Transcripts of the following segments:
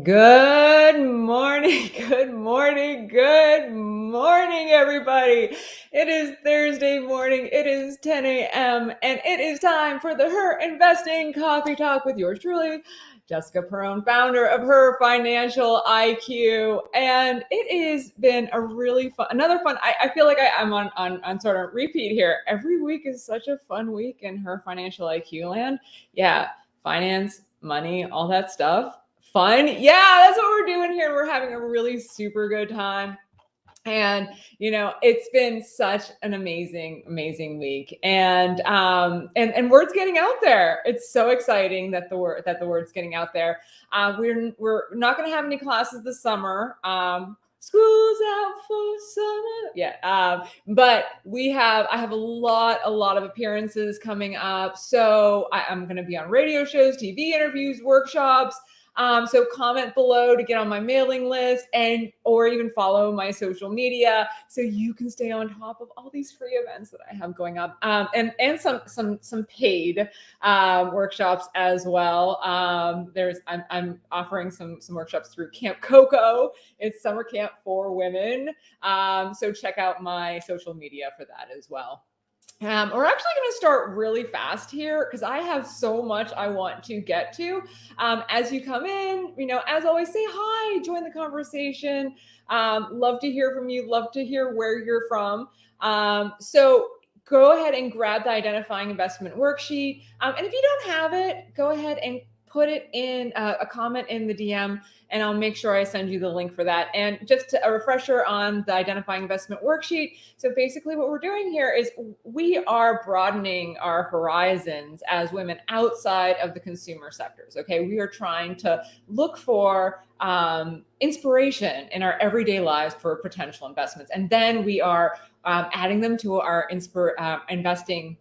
Good morning, good morning, good morning, everybody. It is Thursday morning. It is 10 a.m. and it is time for the Her Investing Coffee Talk with yours truly, Jessica Perrone, founder of Her Financial IQ. And it has been a really fun, another fun. I feel like I'm on sort of repeat here. Every week is such a fun week in Her Financial IQ land. Yeah, finance, money, all that stuff. Fun. Yeah, that's what we're doing here. We're having a really super good time. And it's been such an amazing week, and word's getting out there. It's so exciting that the word's getting out there. We're not going to have any classes this summer. School's out for summer. Yeah. But I have a lot of appearances coming up. So I'm going to be on radio shows, TV interviews, workshops. So comment below to get on my mailing list or even follow my social media so you can stay on top of all these free events that I have going up, and some paid workshops as well. I'm offering some workshops through Camp Coco. It's summer camp for women. So check out my social media for that as well. We're actually going to start really fast here because I have so much I want to get to. As you come in, as always, say hi, join the conversation. Love to hear from you. Love to hear where you're from. So go ahead and grab the identifying investment worksheet. And if you don't have it, go ahead and put it in a comment in the DM, and I'll make sure I send you the link for that. And just a refresher on the identifying investment worksheet. So basically what we're doing here is we are broadening our horizons as women outside of the consumer sectors. Okay. We are trying to look for inspiration in our everyday lives for potential investments. And then we are adding them to our identifying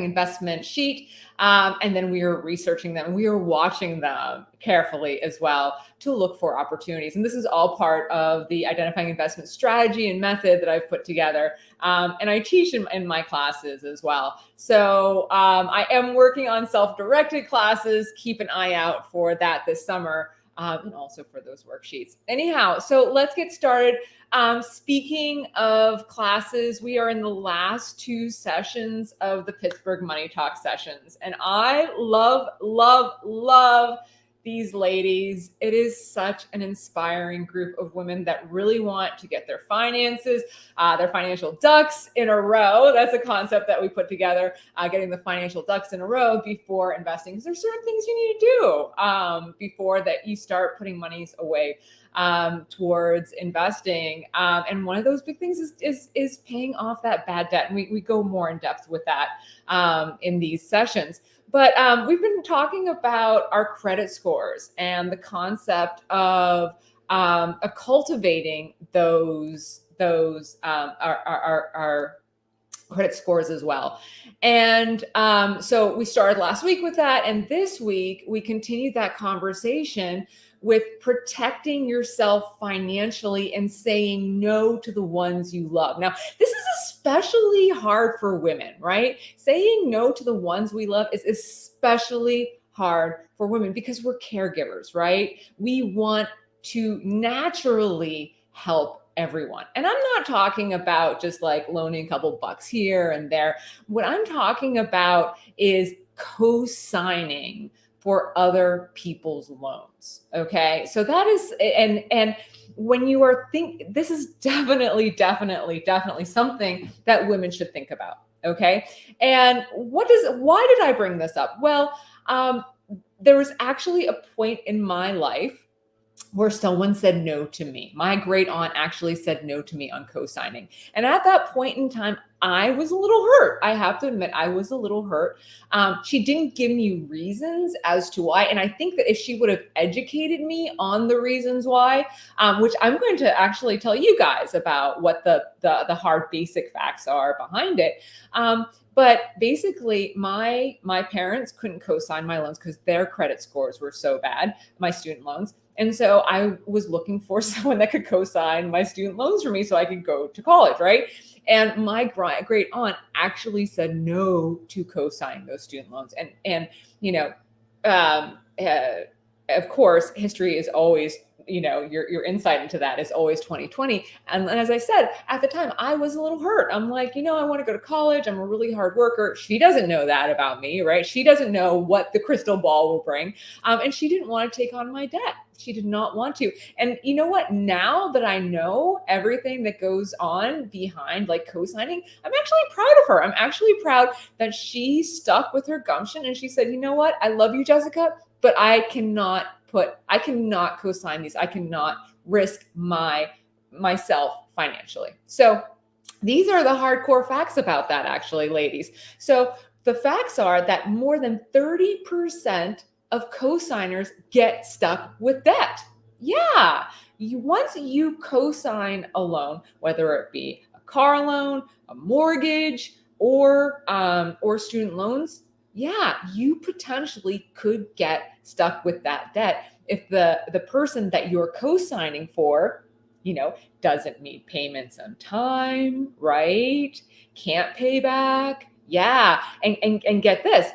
investment sheet. And then we are researching them. We are watching them carefully as well to look for opportunities. And this is all part of the identifying investment strategy and method that I've put together. And I teach in my classes as well. So I am working on self-directed classes. Keep an eye out for that this summer. And also for those worksheets. Anyhow, so let's get started. Speaking of classes, we are in the last two sessions of the Pittsburgh Money Talk sessions. And I love these ladies. It is such an inspiring group of women that really want to get their finances, their financial ducks in a row. That's a concept that we put together, getting the financial ducks in a row before investing. Because there's certain things you need to do before that you start putting monies away towards investing. And one of those big things is paying off that bad debt. And we go more in depth with that in these sessions. But we've been talking about our credit scores and the concept of cultivating our credit scores as well. And so we started last week with that. And this week we continued that conversation with protecting yourself financially and saying no to the ones you love. Now, this is especially hard for women, right? Saying no to the ones we love is especially hard for women because we're caregivers, right? We want to naturally help everyone. And I'm not talking about just like loaning a couple bucks here and there. What I'm talking about is co-signing for other people's loans. Okay. So that is, and when you are this is definitely something that women should think about. Okay. And why did I bring this up? Well, there was actually a point in my life where someone said no to me. My great aunt actually said no to me on co-signing. And at that point in time, I was a little hurt. I have to admit, I was a little hurt. She didn't give me reasons as to why. And I think that if she would have educated me on the reasons why, which I'm going to actually tell you guys about what the hard basic facts are behind it. But basically, my parents couldn't co-sign my loans because their credit scores were so bad, my student loans. And so I was looking for someone that could co-sign my student loans for me so I could go to college, right? And my great aunt actually said no to co-signing those student loans. And of course, history is always, your insight into that is always 2020. And as I said, at the time, I was a little hurt. I'm like, I want to go to college. I'm a really hard worker. She doesn't know that about me, right? She doesn't know what the crystal ball will bring. And she didn't want to take on my debt. She did not want to. And you know what? Now that I know everything that goes on behind like co-signing, I'm actually proud of her. I'm actually proud that she stuck with her gumption and she said, you know what? I love you, Jessica, but I cannot co-sign these. I cannot risk myself financially. So these are the hardcore facts about that, actually, ladies. So the facts are that more than 30% of co-signers get stuck with debt. Yeah. Once you co-sign a loan, whether it be a car loan, a mortgage, or student loans, yeah, you potentially could get stuck with that debt if the person that you're co-signing for, doesn't meet payments on time, right? Can't pay back. Yeah. And get this.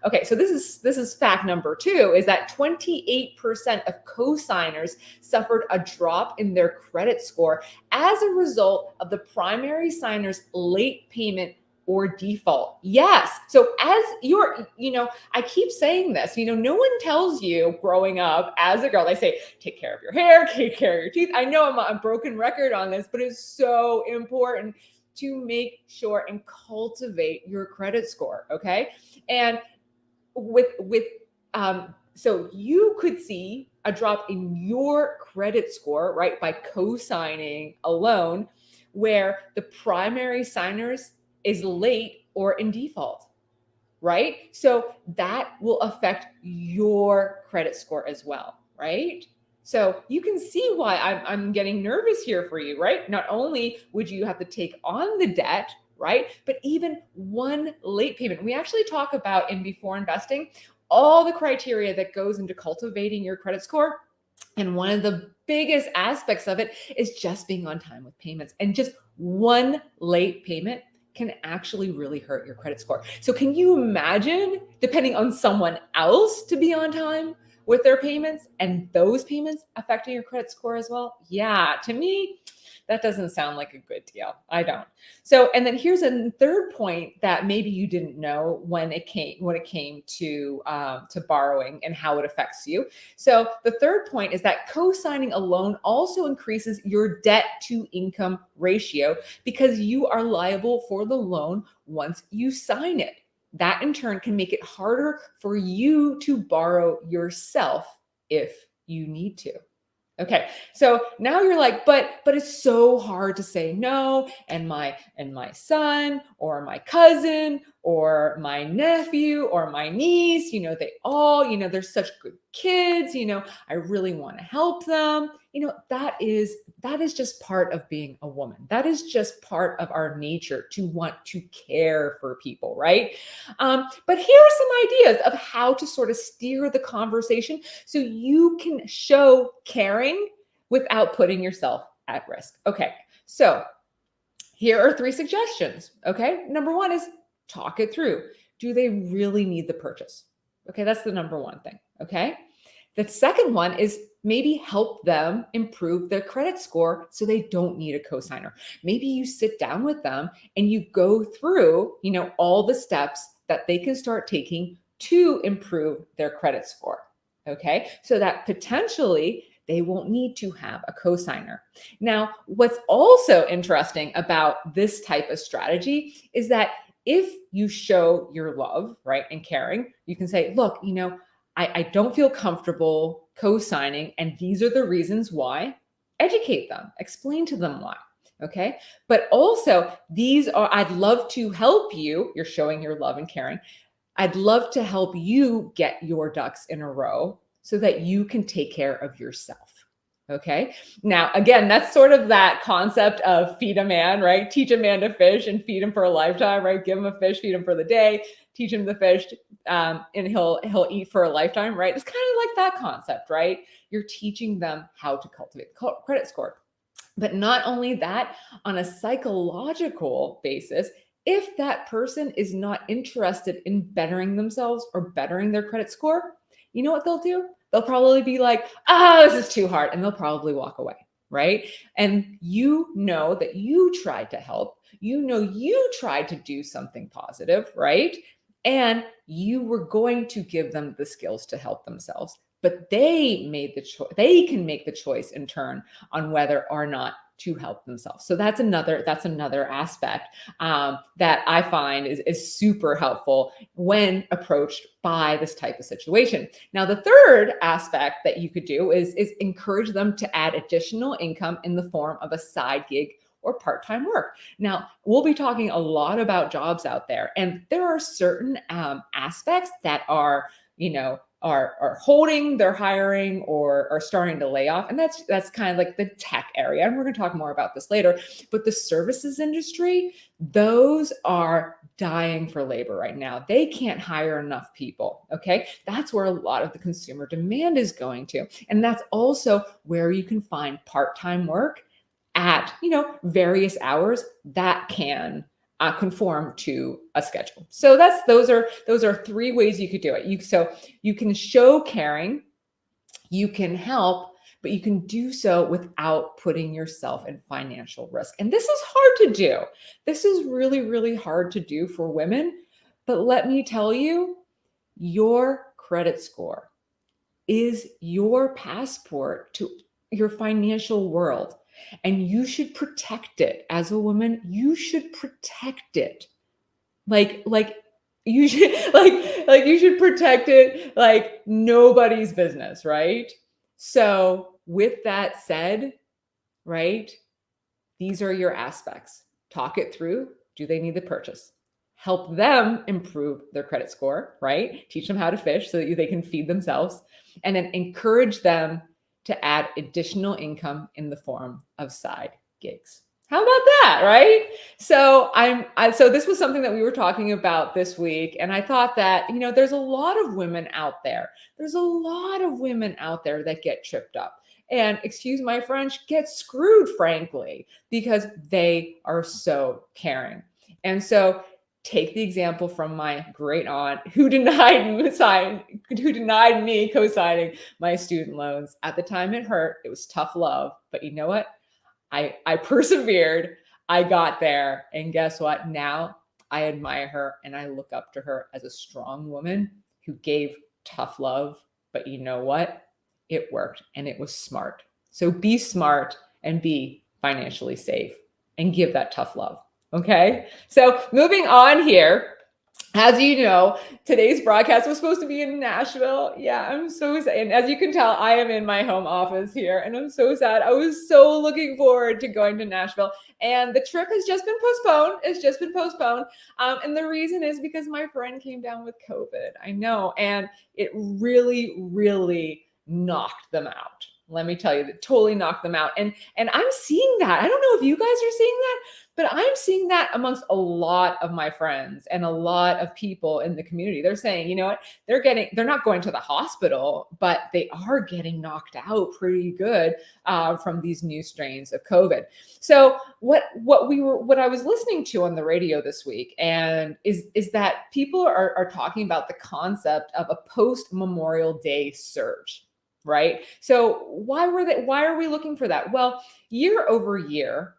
Okay, so this is fact number 2, is that 28% of co-signers suffered a drop in their credit score as a result of the primary signer's late payment or default. Yes. So as you're, I keep saying this, no one tells you growing up as a girl, they say, take care of your hair, take care of your teeth. I know I'm a broken record on this, but it's so important to make sure and cultivate your credit score. Okay. And so you could see a drop in your credit score, right, by co-signing a loan where the primary signers is late or in default, right? So that will affect your credit score as well, right? So you can see why I'm getting nervous here for you, right? Not only would you have to take on the debt, right, but even one late payment. We actually talk about in Before Investing all the criteria that goes into cultivating your credit score. And one of the biggest aspects of it is just being on time with payments. And just one late payment can actually really hurt your credit score. So can you imagine depending on someone else to be on time with their payments and those payments affecting your credit score as well? Yeah, to me, that doesn't sound like a good deal. I don't. So, and then here's a third point that maybe you didn't know when it came to borrowing and how it affects you. So the third point is that co-signing a loan also increases your debt to income ratio because you are liable for the loan once you sign it. That in turn can make it harder for you to borrow yourself if you need to. Okay, so now you're like, but it's so hard to say no, and my son or my cousin or my nephew or my niece, they all, they're such good kids, I really want to help them. That is just part of being a woman. That is just part of our nature to want to care for people, right? But here are some ideas of how to sort of steer the conversation so you can show caring without putting yourself at risk. Okay, so here are 3 suggestions. Okay, number 1 is talk it through. Do they really need the purchase? Okay, that's the number 1 thing. Okay, the second one is maybe help them improve their credit score so they don't need a cosigner. Maybe you sit down with them and you go through, all the steps that they can start taking to improve their credit score. Okay, so that potentially they won't need to have a cosigner. Now, what's also interesting about this type of strategy is that if you show your love, right, and caring, you can say, look, I don't feel comfortable co-signing, and these are the reasons why. Educate them, explain to them why. Okay. But also, I'd love to help you. You're showing your love and caring. I'd love to help you get your ducks in a row so that you can take care of yourself. Okay. Now, again, that's sort of that concept of feed a man, right? Teach a man to fish and feed him for a lifetime, right? Give him a fish, feed him for the day, teach him the fish, and he'll eat for a lifetime, right? It's kind of like that concept, right? You're teaching them how to cultivate credit score. But not only that, on a psychological basis, if that person is not interested in bettering themselves or bettering their credit score, you know what they'll do? They'll probably be like, oh, this is too hard. And they'll probably walk away, right? And you know that you tried to help. You know you tried to do something positive, right? And you were going to give them the skills to help themselves. But they made the choice. They can make the choice in turn on whether or not to help themselves. So that's another aspect that I find is super helpful when approached by this type of situation. Now, the third aspect that you could do is encourage them to add additional income in the form of a side gig or part-time work. Now, we'll be talking a lot about jobs out there, and there are certain aspects that are, are holding their hiring or are starting to lay off. And that's kind of like the tech area. And we're going to talk more about this later. But the services industry, those are dying for labor right now. They can't hire enough people. Okay. That's where a lot of the consumer demand is going to. And that's also where you can find part-time work at, various hours that can conform to a schedule. So those are three ways you could do it. You can show caring, you can help, but you can do so without putting yourself in financial risk. And this is hard to do. This is really, really hard to do for women. But let me tell you, your credit score is your passport to your financial world. And you should protect it. As a woman, you should protect it. Like you should you should protect it like nobody's business, right? So with that said, right, these are your aspects. Talk it through. Do they need the purchase? Help them improve their credit score, right? Teach them how to fish so that they can feed themselves, and then encourage them to add additional income in the form of side gigs. How about that, right? So so this was something that we were talking about this week, and I thought that, there's a lot of women out there. There's a lot of women out there that get tripped up and, excuse my French, get screwed, frankly, because they are so caring. And so take the example from my great aunt who denied me co-signing my student loans. At the time, it hurt. It was tough love. But you know what? I persevered. I got there. And guess what? Now I admire her and I look up to her as a strong woman who gave tough love. But you know what? It worked and it was smart. So be smart and be financially safe and give that tough love. Okay, so moving on here. As you know, today's broadcast was supposed to be in Nashville. Yeah, I'm so sad. And as you can tell, I am in my home office here, and I'm so sad. I was so looking forward to going to Nashville, and the trip has just been postponed. It's just been postponed. And the reason is because my friend came down with COVID. I know, and it really, really knocked them out. Let me tell you, that totally knocked them out. And I'm seeing that. I don't know if you guys are seeing that, but I'm seeing that amongst a lot of my friends and a lot of people in the community. They're saying, you know what, they're not going to the hospital, but they are getting knocked out pretty good from these new strains of COVID. So what I was listening to on the radio this week, and is that people are talking about the concept of a post-Memorial Day surge. Right. So why are we looking for that? Well, year over year,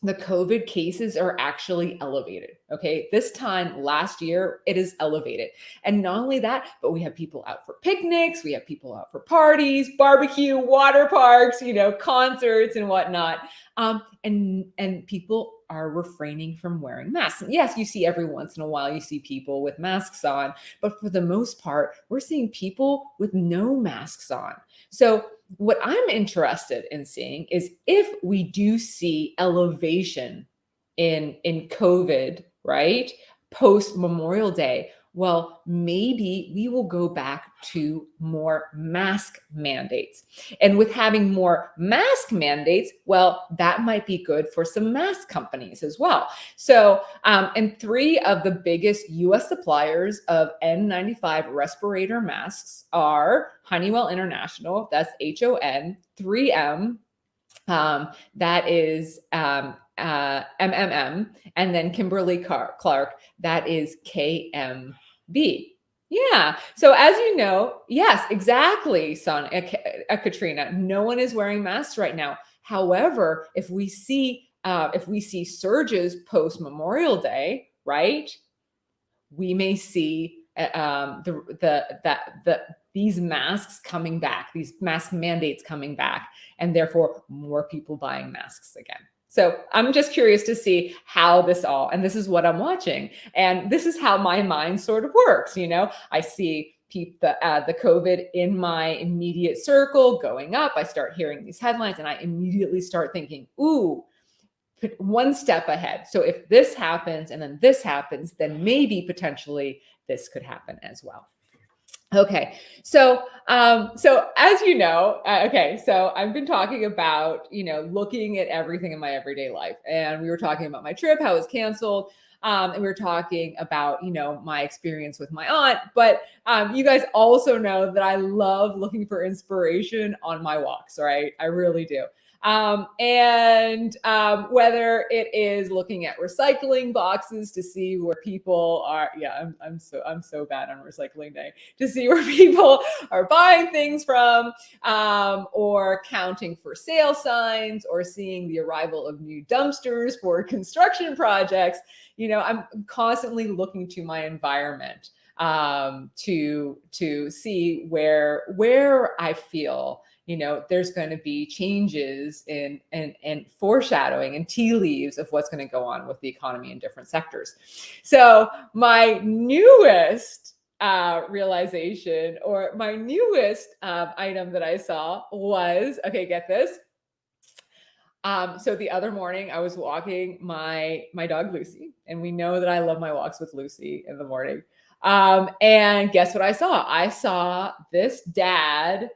the COVID cases are actually elevated. Okay. This time last year, it is elevated. And not only that, but we have people out for picnics. We have people out for parties, barbecue, water parks, concerts and whatnot. And people are refraining from wearing masks. Yes, you see every once in a while, you see people with masks on, but for the most part, we're seeing people with no masks on. So what I'm interested in seeing is if we do see elevation in COVID, right? Post Memorial Day, well, maybe we will go back to more mask mandates. And with having more mask mandates, well, that might be good for some mask companies as well. So, and 3 of the biggest US suppliers of N95 respirator masks are Honeywell International, that's HON, 3M, that is MMM, and then Kimberly Clark, that is KMB. Yeah. So as you know, yes, exactly, son, Katrina. No one is wearing masks right now. However, if we see surges post Memorial Day, right? We may see these masks coming back, these mask mandates coming back, and therefore more people buying masks again. So I'm just curious to see how this all, and this is what I'm watching, and this is how my mind sort of works. I see the COVID in my immediate circle going up. I start hearing these headlines, and I immediately start thinking, ooh, one step ahead. So if this happens and then this happens, then maybe potentially this could happen as well. Okay, so as you know, so I've been talking about looking at everything in my everyday life, and we were talking about my trip, how it was canceled, and we were talking about my experience with my aunt. But you guys also know that I love looking for inspiration on my walks, right? I really do. And whether it is looking at recycling boxes to see where people are, I'm so bad on recycling day, to see where people are buying things from, or counting for sale signs, or seeing the arrival of new dumpsters for construction projects. I'm constantly looking to my environment to see where I feel there's going to be changes in foreshadowing and tea leaves of what's going to go on with the economy in different sectors. So my newest realization, or my newest item that I saw was, okay, get this. So the other morning I was walking my dog Lucy, and we know that I love my walks with Lucy in the morning. And guess what I saw? I saw this dad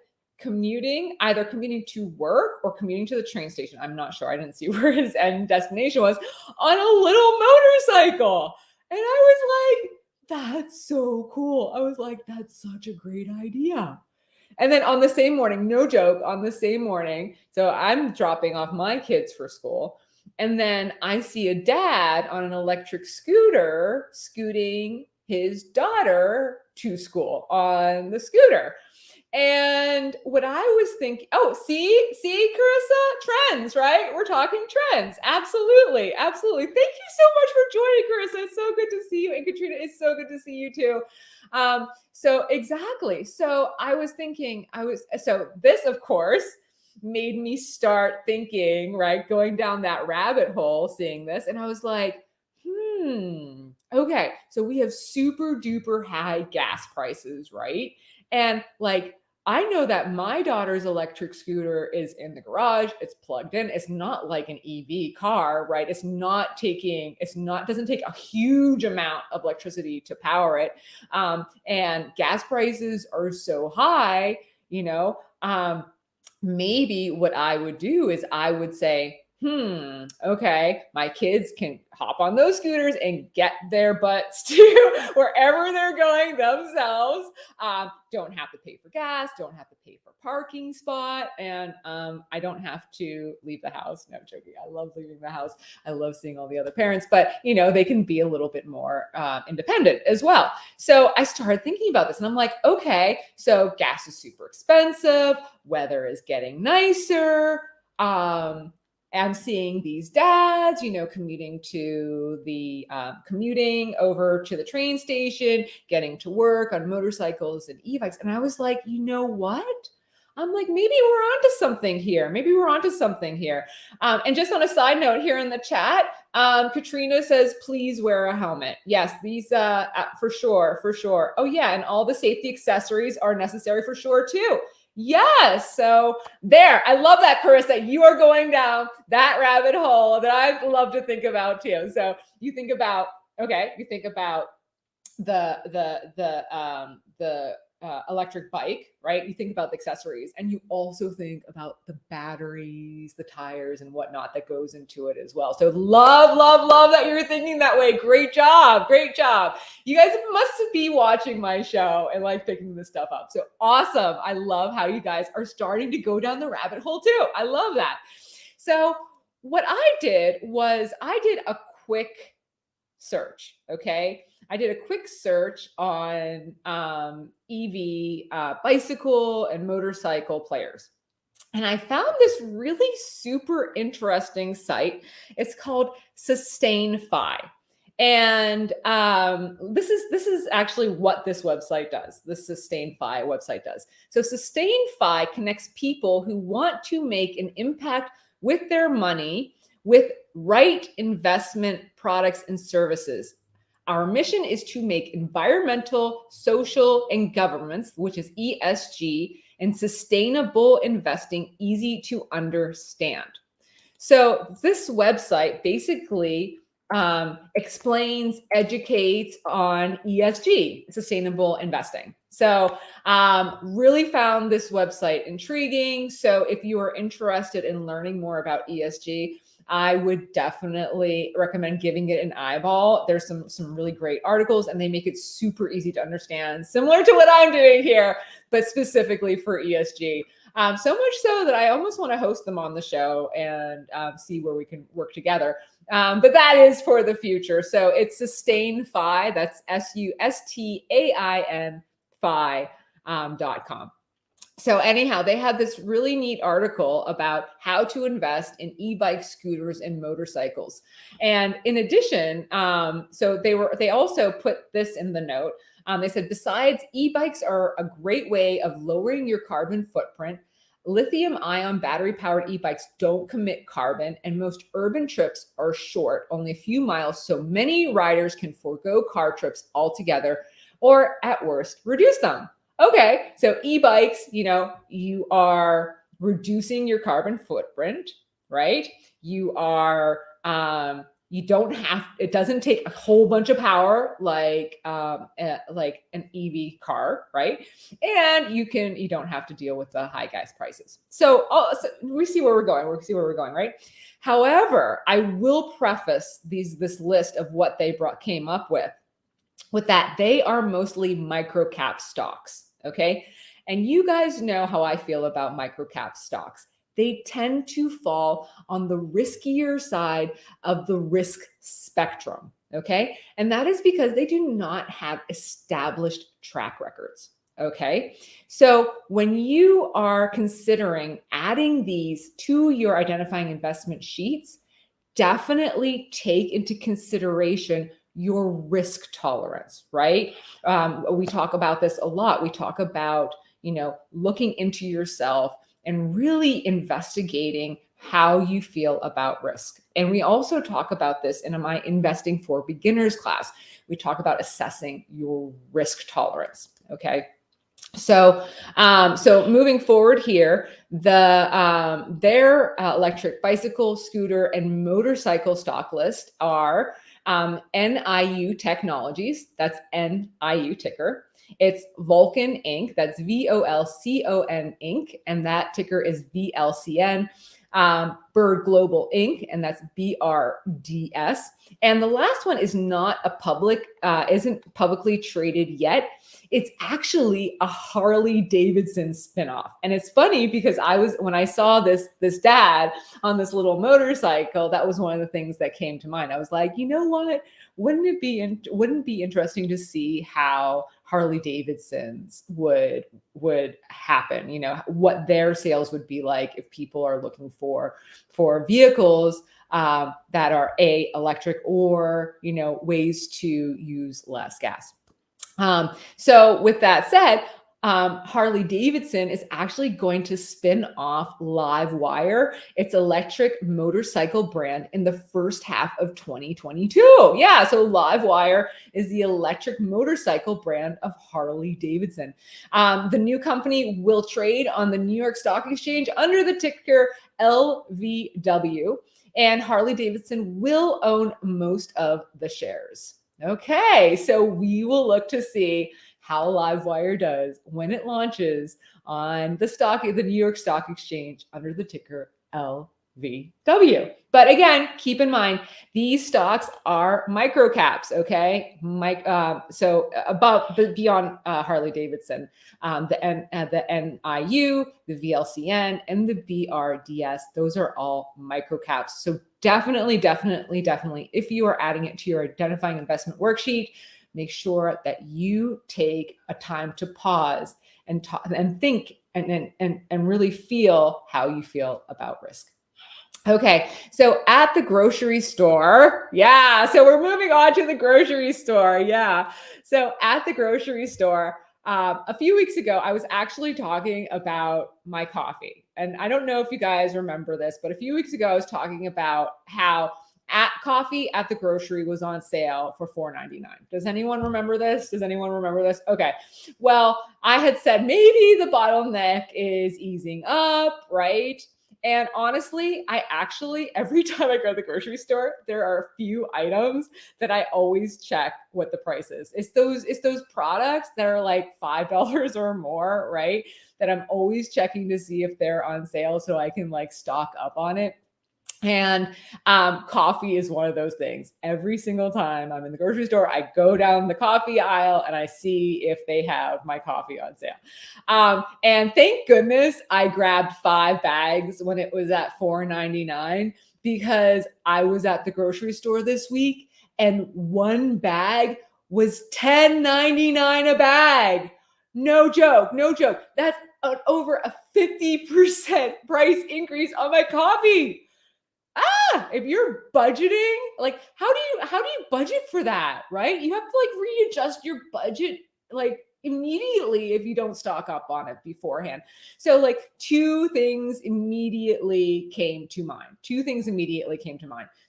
either commuting to work or commuting to the train station. I'm not sure. I didn't see where his end destination was, on a little motorcycle. And I was like, that's so cool. I was like, that's such a great idea. And then on the same morning, no joke, on the same morning, so I'm dropping off my kids for school, and then I see a dad on an electric scooter scooting his daughter to school on the scooter. And what I was thinking, see, Carissa, trends, right? We're talking trends. Absolutely. Absolutely. Thank you so much for joining, Carissa. It's so good to see you. And Katrina, it's so good to see you too. So exactly. So I was thinking, so this, of course, made me start thinking, right? Going down that rabbit hole, seeing this. And I was like, okay. So we have super duper high gas prices, right? And like, I know that my daughter's electric scooter is in the garage. It's plugged in. It's not like an EV car, right? Doesn't take a huge amount of electricity to power it. And gas prices are so high, maybe what I would do is I would say, okay, my kids can hop on those scooters and get their butts to wherever they're going themselves. Don't have to pay for gas, don't have to pay for parking spot, and I don't have to leave the house. No, I'm joking. I love leaving the house. I love seeing all the other parents, but they can be a little bit more independent as well. So I started thinking about this, and I'm like, okay, so gas is super expensive, weather is getting nicer. I'm seeing these dads, commuting over to the train station, getting to work on motorcycles and e-bikes. And I was like, you know what? I'm like, maybe we're onto something here. And just on a side note here in the chat, Katrina says, please wear a helmet. Yes, these for sure. Oh yeah, and all the safety accessories are necessary for sure too. Yes. So there, I love that, Carissa. You are going down that rabbit hole that I love to think about too. So you think about the electric bike, right? You think about the accessories, and you also think about the batteries, the tires, and whatnot that goes into it as well. So love that you're thinking that way. Great job. You guys must be watching my show and like picking this stuff up. So awesome. I love how you guys are starting to go down the rabbit hole too. I love that. So what I did was I did a quick search. Okay. I did a quick search on EV bicycle and motorcycle players. And I found this really super interesting site. It's called SustainFi. And this is actually what this website does. The SustainFi website does. So SustainFi connects people who want to make an impact with their money with right investment products and services. Our mission is to make environmental, social, and governance, which is ESG, and sustainable investing easy to understand. So this website basically explains, educates on ESG, sustainable investing. So really found this website intriguing. So if you are interested in learning more about ESG, I would definitely recommend giving it an eyeball. There's some really great articles, and they make it super easy to understand, similar to what I'm doing here, but specifically for ESG. So much so that I almost want to host them on the show and see where we can work together. But that is for the future. So it's SustainFi. That's SUSTAIN Fi.com. So anyhow, they had this really neat article about how to invest in e-bikes, scooters, and motorcycles. And in addition, so they also put this in the note. They said, besides, e-bikes are a great way of lowering your carbon footprint. Lithium-ion battery-powered e-bikes don't commit carbon, and most urban trips are short, only a few miles, so many riders can forego car trips altogether, or at worst, reduce them. Okay, so e-bikes, you are reducing your carbon footprint, right? You are, you don't have, it doesn't take a whole bunch of power like an EV car, right? And you don't have to deal with the high gas prices. So we see where we're going, right? However, I will preface this list of what they came up with that they are mostly microcap stocks, okay? And you guys know how I feel about microcap stocks. They tend to fall on the riskier side of the risk spectrum, okay? And that is because they do not have established track records, okay? So when you are considering adding these to your identifying investment sheets, definitely take into consideration your risk tolerance, right? We talk about this a lot. We talk about, looking into yourself and really investigating how you feel about risk. And we also talk about this in my Investing for Beginners class. We talk about assessing your risk tolerance, okay? So moving forward here, their electric bicycle, scooter, and motorcycle stock list are NIU Technologies. That's NIU ticker. It's Vulcan Inc. That's VOLCON Inc. And that ticker is VLCN. Bird Global Inc. And that's BRDS. And the last one is not isn't publicly traded yet. It's actually a Harley Davidson spinoff. And it's funny because when I saw this dad on this little motorcycle, that was one of the things that came to mind. I was like, you know what? Wouldn't it be interesting to see how Harley Davidsons would happen? What their sales would be like if people are looking for vehicles that are electric or ways to use less gas. So with that said, Harley Davidson is actually going to spin off Livewire, its electric motorcycle brand, in the first half of 2022. Yeah, so Livewire is the electric motorcycle brand of Harley Davidson. The new company will trade on the New York Stock Exchange under the ticker LVW, and Harley Davidson will own most of the shares. Okay, so we will look to see how Livewire does when it launches on the New York Stock Exchange under the ticker LVW. VW. But again, keep in mind, these stocks are micro caps, okay? So above, beyond Harley Davidson, the NIU, the VLCN, and the BRDS, those are all micro caps. So definitely, if you are adding it to your identifying investment worksheet, make sure that you take a time to pause and talk and think and really feel how you feel about risk. Okay, so at the grocery store, so we're moving on to the grocery store. So at the grocery store, a few weeks ago, I was actually talking about my coffee. And I don't know if you guys remember this, but a few weeks ago, I was talking about how coffee at the grocery was on sale for $4.99. Does anyone remember this? Okay. Well, I had said maybe the bottleneck is easing up, right? And honestly, every time I go to the grocery store, there are a few items that I always check what the price is. It's those products that are like $5 or more, right? That I'm always checking to see if they're on sale so I can like stock up on it. And coffee is one of those things. Every single time I'm in the grocery store, I go down the coffee aisle and I see if they have my coffee on sale. And thank goodness I grabbed 5 bags when it was at $4.99, because I was at the grocery store this week and one bag was $10.99 a bag. No joke. That's over a 50% price increase on my coffee. If you're budgeting, like how do you budget for that, right? You have to like readjust your budget like immediately if you don't stock up on it beforehand. So like two things immediately came to mind.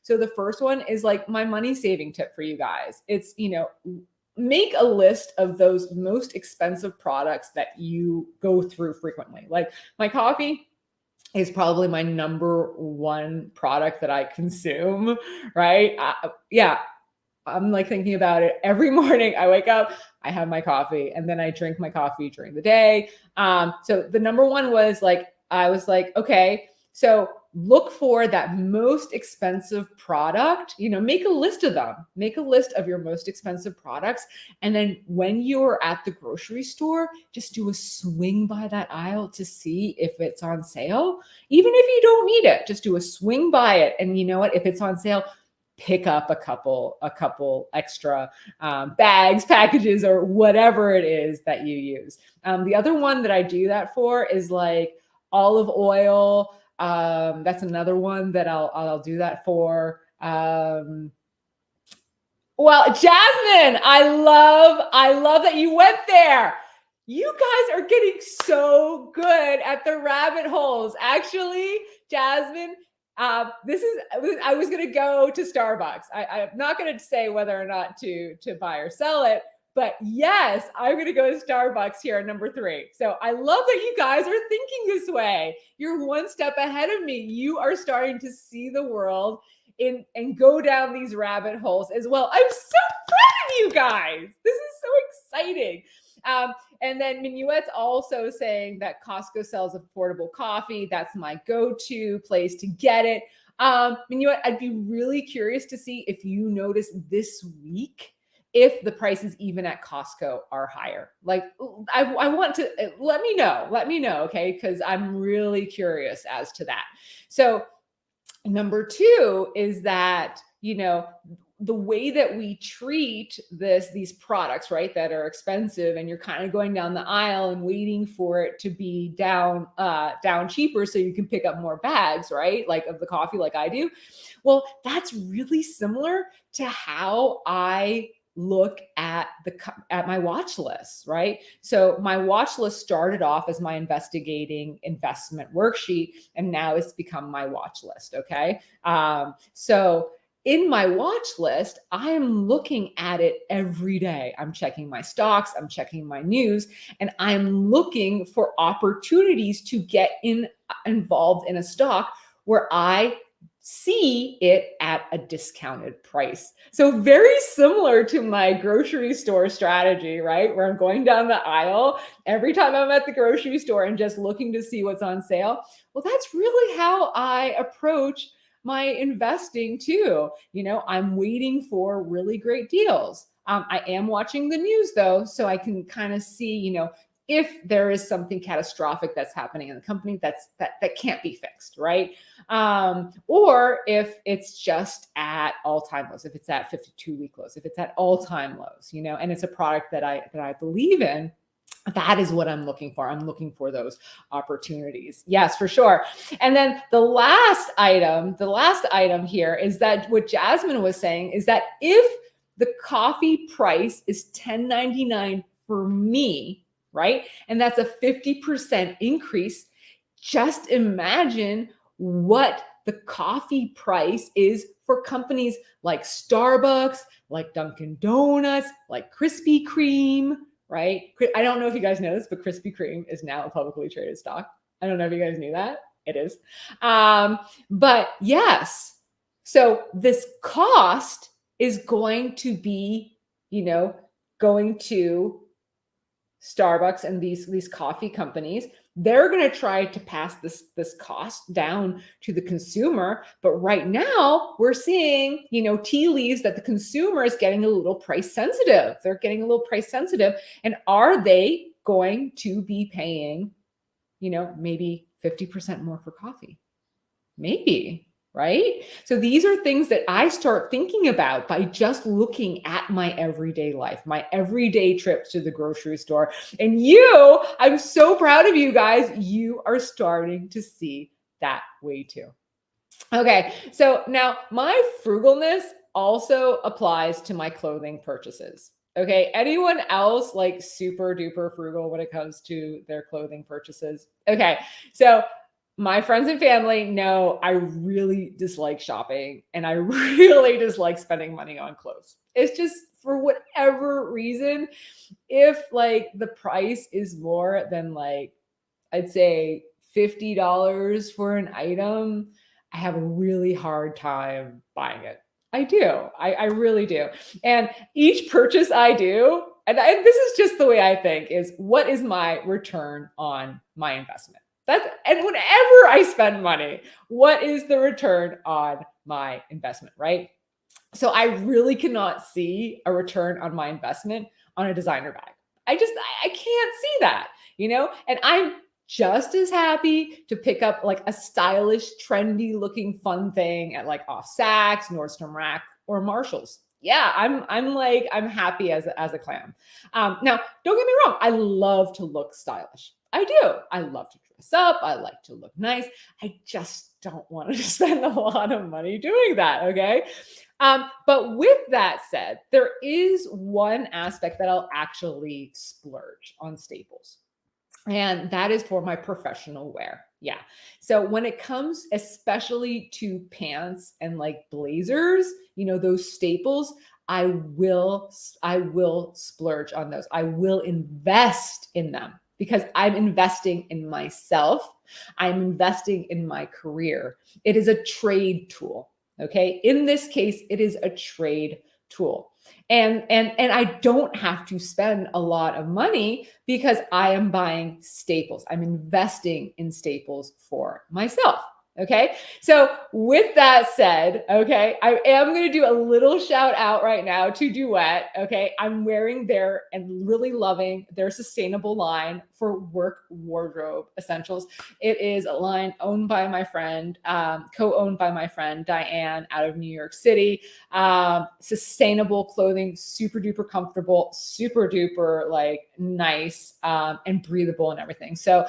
So the first one is like my money saving tip for you guys. It's, make a list of those most expensive products that you go through frequently. Like my coffee is probably my number one product that I consume, right? I'm like thinking about it every morning. I wake up, I have my coffee, and then I drink my coffee during the day. So the number one was like, I was like, okay, so look for that most expensive product, make a list of them, make a list of your most expensive products. And then when you're at the grocery store, just do a swing by that aisle to see if it's on sale. Even if you don't need it, just do a swing by it. And you know what, if it's on sale, pick up a couple extra bags, packages, or whatever it is that you use. The other one that I do that for is like olive oil. That's another one that I'll do that for. Well, Jasmine, I love that you went there. You guys are getting so good at the rabbit holes. Actually, Jasmine, I was going to go to Starbucks. I'm not going to say whether or not to buy or sell it, but yes, I'm going to go to Starbucks here at number 3. So I love that you guys are thinking this way. You're one step ahead of me. You are starting to see the world and go down these rabbit holes as well. I'm so proud of you guys. This is so exciting. And then Minuet's also saying that Costco sells affordable coffee. That's my go-to place to get it. Minuet, I'd be really curious to see if you notice this week if the prices even at Costco are higher. Like I want to, let me know, okay? Because I'm really curious as to that. So number 2 is that, the way that we treat these products, right, that are expensive, and you're kind of going down the aisle and waiting for it to be down cheaper so you can pick up more bags, right, like of the coffee like I do. Well, that's really similar to how I look at my watch list, right? So my watch list started off as my investigating investment worksheet, and now it's become my watch list, okay? So in my watch list, I am looking at it every day. I'm checking my stocks, I'm checking my news, and I'm looking for opportunities to get involved in a stock where I see it at a discounted price. So very similar to my grocery store strategy, right? Where I'm going down the aisle every time I'm at the grocery store and just looking to see what's on sale. Well, that's really how I approach my investing too. I'm waiting for really great deals. I am watching the news though, so I can kind of see, if there is something catastrophic that's happening in the company that can't be fixed, right? Or if it's just at all-time lows, if it's at 52-week lows, if it's at all-time lows, and it's a product that I believe in, that is what I'm looking for. I'm looking for those opportunities. Yes, for sure. And then the last item here is that what Jasmine was saying is that if the coffee price is $10.99 for me, right? And that's a 50% increase. Just imagine what the coffee price is for companies like Starbucks, like Dunkin' Donuts, like Krispy Kreme, right? I don't know if you guys know this, but Krispy Kreme is now a publicly traded stock. I don't know if you guys knew that. It is. But yes, so this cost is going to be, going to Starbucks and these coffee companies. They're going to try to pass this cost down to the consumer, but right now we're seeing, tea leaves that the consumer is getting a little price sensitive. They're getting a little price sensitive, and are they going to be paying, maybe 50% more for coffee? Maybe. Right? So these are things that I start thinking about by just looking at my everyday life, my everyday trips to the grocery store. And I'm so proud of you guys. You are starting to see that way too. Okay, so now my frugalness also applies to my clothing purchases. Okay, anyone else like super duper frugal when it comes to their clothing purchases? Okay, so my friends and family know I really dislike shopping and I really dislike spending money on clothes. It's just for whatever reason, if like the price is more than like, I'd say $50 for an item, I have a really hard time buying it. I do. I really do. And each purchase I do, and this is just the way I think, is what is my return on my investment? And whenever I spend money, what is the return on my investment, right? So I really cannot see a return on my investment on a designer bag. I can't see that, and I'm just as happy to pick up like a stylish, trendy looking fun thing at like off Saks, Nordstrom Rack, or Marshalls. Yeah, I'm happy as a clam. Now, don't get me wrong. I love to look stylish. I do. I love to dress up. I like to look nice. I just don't want to spend a lot of money doing that. Okay. But with that said, there is one aspect that I'll actually splurge on staples. And that is for my professional wear. Yeah. So when it comes especially to pants and like blazers, those staples, I will splurge on those. I will invest in them because I'm investing in myself. I'm investing in my career. It is a trade tool. Okay. In this case, it is a trade tool. And I don't have to spend a lot of money because I am buying staples. I'm investing in staples for myself. Okay. So with that said, okay, I am going to do a little shout out right now to Duet. Okay. I'm wearing their and really loving their sustainable line for work wardrobe essentials. It is a line owned by my friend, co-owned by my friend, Diane, out of New York City. Sustainable clothing, super duper comfortable, super duper like nice, and breathable and everything. So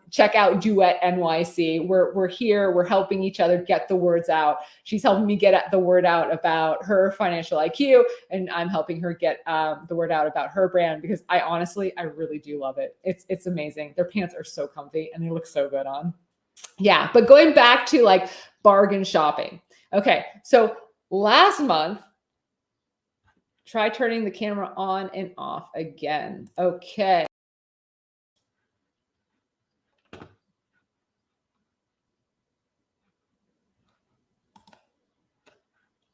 check out Duet NYC. We're here. We're helping each other get the words out. She's helping me get the word out about her financial IQ, and I'm helping her get the word out about her brand because I really do love it. It's amazing. Their pants are so comfy and they look so good on. Yeah, but going back to like bargain shopping. Okay, so last month, try turning the camera on and off again. Okay.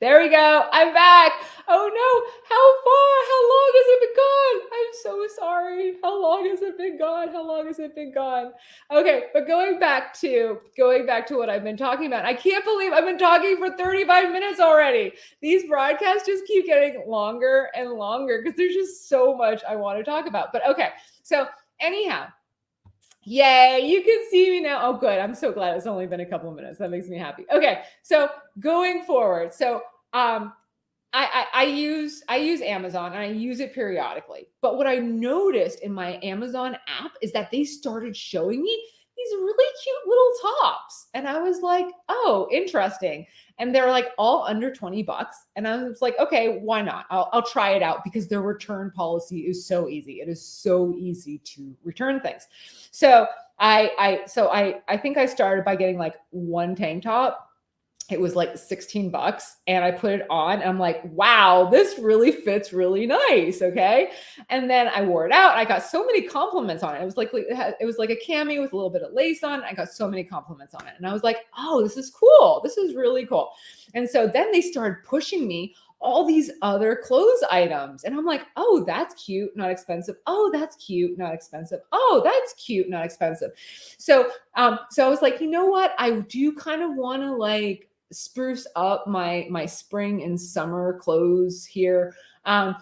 There we go. I'm back. Oh no. How far? How long has it been gone? I'm so sorry. How long has it been gone? How long has it been gone? Okay, but going back to what I've been talking about. I can't believe I've been talking for 35 minutes already. These broadcasts just keep getting longer and longer because there's just so much I want to talk about. But okay. So, anyhow, yay, you can see me now. Oh, good. I'm so glad it's only been a couple of minutes. That makes me happy. Okay, so going forward, so I use Amazon and I use it periodically. But what I noticed in my Amazon app is that they started showing me these really cute little tops. And I was like, oh, interesting. And they're like all under 20 bucks. And I was like, okay, why not? I'll try it out because their return policy is so easy. It is so easy to return things. So I think I started by getting like one tank top. It was like 16 bucks and I put it on and I'm like, wow, this really fits really nice. Okay. And then I wore it out. I got so many compliments on it. It was like a cami with a little bit of lace on. I got so many compliments on it. And I was like, oh, this is cool. This is really cool. And so then they started pushing me all these other clothes items. And I'm like, oh, that's cute, not expensive. Oh, that's cute, not expensive. Oh, that's cute, not expensive. So I was like, you know what? I do kind of want to like spruce up my spring and summer clothes here.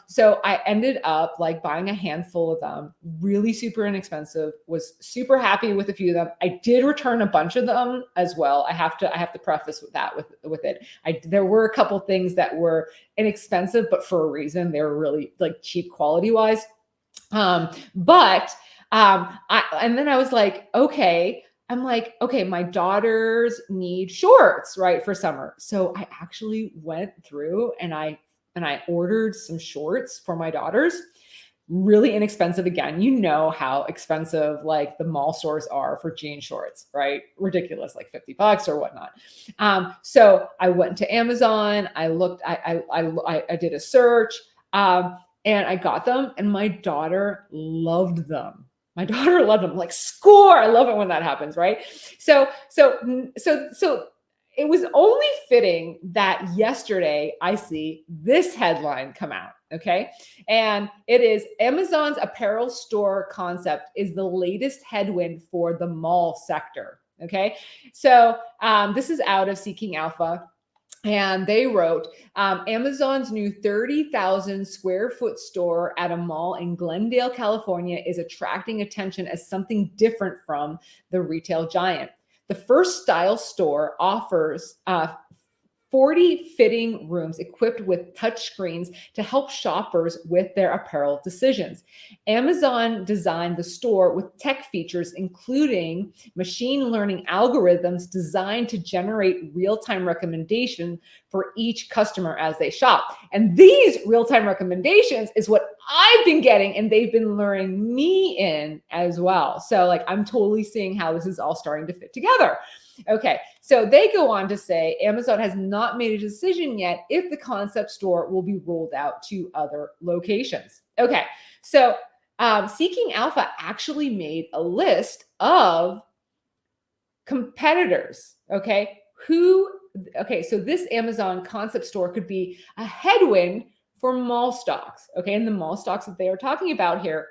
So I ended up like buying a handful of them, really super inexpensive, was super happy with a few of them. I did return a bunch of them as well. I have to preface with that with it. There were a couple things that were inexpensive, but for a reason. They were really like cheap quality wise. And then I was like, okay, my daughters need shorts, right, for summer. So I actually went through and I ordered some shorts for my daughters. Really inexpensive. Again, you know how expensive like the mall stores are for jean shorts, right? Ridiculous, like 50 bucks or whatnot. So I went to Amazon. I looked. I did a search, and I got them. And my daughter loved them. My daughter loved them. Like score. I love it when that happens, right? So it was only fitting that yesterday I see this headline come out. Okay. And it is Amazon's apparel store concept is the latest headwind for the mall sector. Okay. So this is out of Seeking Alpha. And they wrote, Amazon's new 30,000 square foot store at a mall in Glendale, California is attracting attention as something different from the retail giant. The first style store offers 40 fitting rooms equipped with touchscreens to help shoppers with their apparel decisions. Amazon designed the store with tech features, including machine learning algorithms designed to generate real-time recommendation for each customer as they shop. And these real-time recommendations is what I've been getting, and they've been luring me in as well. So like, I'm totally seeing how this is all starting to fit together. Okay, so they go on to say Amazon has not made a decision yet if the concept store will be rolled out to other locations. Okay, so Seeking Alpha actually made a list of competitors. Okay, so this Amazon concept store could be a headwind for mall stocks. Okay, and the mall stocks that they are talking about here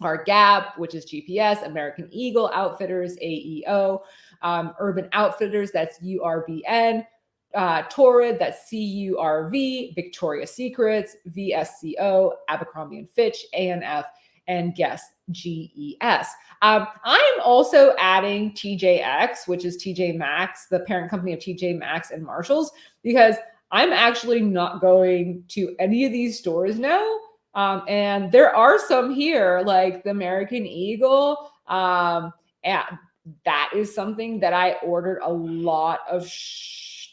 are Gap, which is GPS, American Eagle Outfitters, AEO, Urban Outfitters, that's URBN, Torrid, that's CURV, Victoria's Secrets, VSCO, Abercrombie and Fitch, ANF, and Guess, GES. I'm also adding TJX, which is TJ Maxx, the parent company of TJ Maxx and Marshalls, because I'm actually not going to any of these stores now. And there are some here, like the American Eagle. And that is something that I ordered a lot of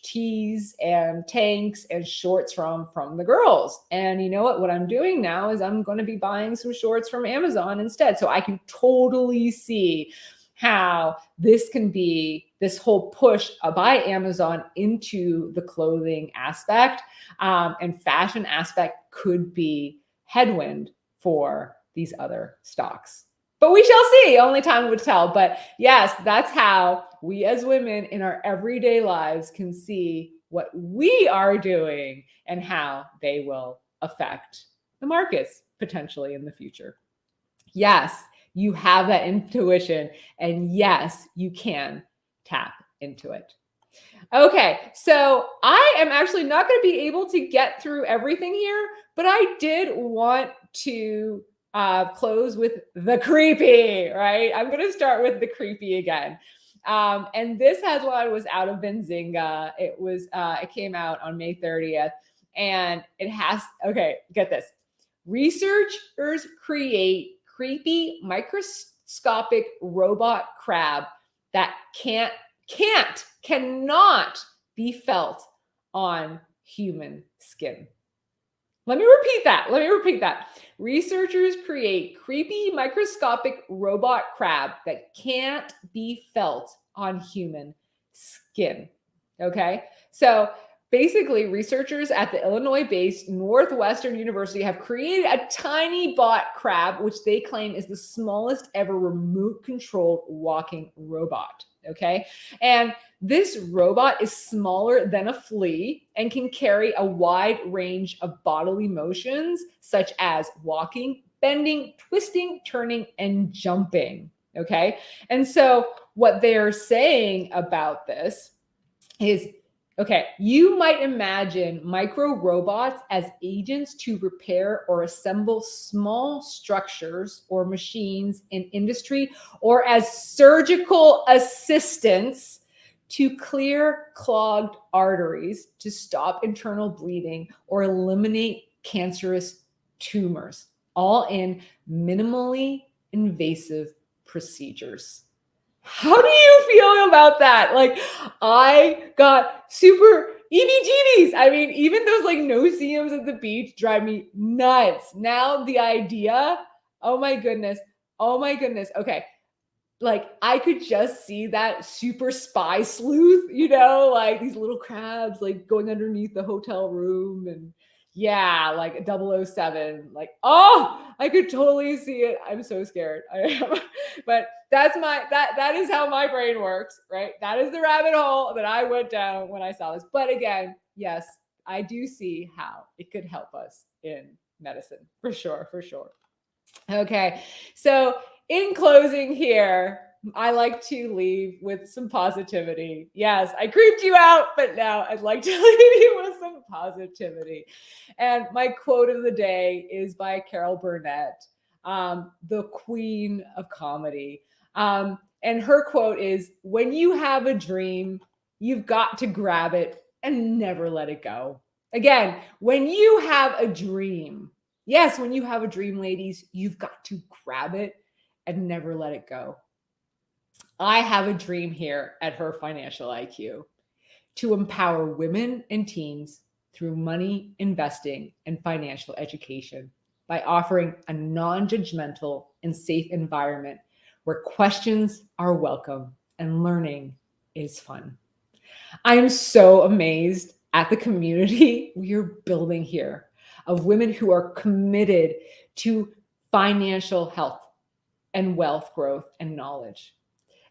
tees and tanks and shorts from the girls. And you know what? What I'm doing now is I'm going to be buying some shorts from Amazon instead. So I can totally see how this can be this whole push by Amazon into the clothing aspect and fashion aspect could be headwind for these other stocks. But we shall see. Only time would tell. But yes, that's how we as women in our everyday lives can see what we are doing and how they will affect the markets potentially in the future. Yes, you have that intuition, and yes, you can tap into it. Okay, so I am actually not going to be able to get through everything here, but I did want to close with the creepy, right? I'm going to start with the creepy again. And this has when I was out of Benzinga. It came out on May 30th, and it has, okay, get this. Researchers create creepy microscopic robot crab that cannot be felt on human skin. Let me repeat that. Researchers create creepy microscopic robot crab that can't be felt on human skin. Okay, so basically, researchers at the Illinois-based Northwestern University have created a tiny bot crab, which they claim is the smallest ever remote-controlled walking robot. Okay, and this robot is smaller than a flea and can carry a wide range of bodily motions, such as walking, bending, twisting, turning, and jumping. Okay, and so what they're saying about this is, okay, you might imagine micro robots as agents to repair or assemble small structures or machines in industry, or as surgical assistants to clear clogged arteries, to stop internal bleeding, or eliminate cancerous tumors, all in minimally invasive procedures. How do you feel about that? Like, I got super EBGBs. I mean, even those like no-see-ums at the beach drive me nuts. Now the idea, oh my goodness. Okay, like I could just see that super spy sleuth, like these little crabs like going underneath the hotel room, and yeah, like a 007. Like, oh, I could totally see it. I'm so scared. I am. But that is how my brain works, right? That is the rabbit hole that I went down when I saw this. But again, yes, I do see how it could help us in medicine, for sure. Okay, so in closing here, I like to leave with some positivity. Yes, I creeped you out, but now I'd like to leave you with some positivity. And my quote of the day is by Carol Burnett, the queen of comedy. And her quote is, "When you have a dream, you've got to grab it and never let it go." Again, when you have a dream, yes, when you have a dream, ladies, you've got to grab it and never let it go. I have a dream here at HerFinIQ to empower women and teens through money, investing, and financial education by offering a non-judgmental and safe environment where questions are welcome and learning is fun. I am so amazed at the community we are building here of women who are committed to financial health and wealth growth and knowledge.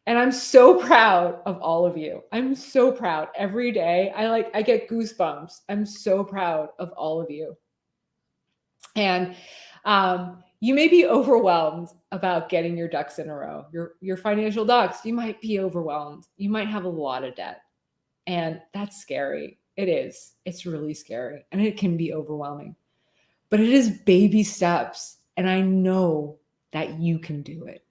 And I'm so proud of all of you. I'm so proud every day. I get goosebumps. I'm so proud of all of you. And you may be overwhelmed about getting your ducks in a row, your financial ducks. You might be overwhelmed. You might have a lot of debt. And that's scary. It is. It's really scary. And it can be overwhelming. But it is baby steps. And I know that you can do it.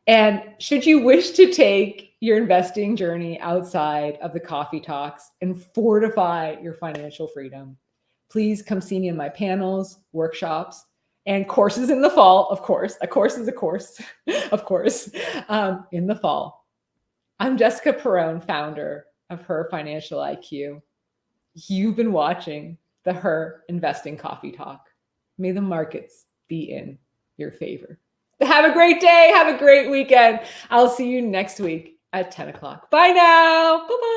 And should you wish to take your investing journey outside of the coffee talks and fortify your financial freedom, please come see me in my panels, workshops, and courses in the fall. Of course, a course is a course, of course, in the fall. I'm Jessica Perrone, founder of HerFinIQ. You've been watching the Her Investing Coffee Talk. May the markets be in your favor. Have a great day. Have a great weekend. I'll see you next week at 10 o'clock. Bye now. Bye-bye.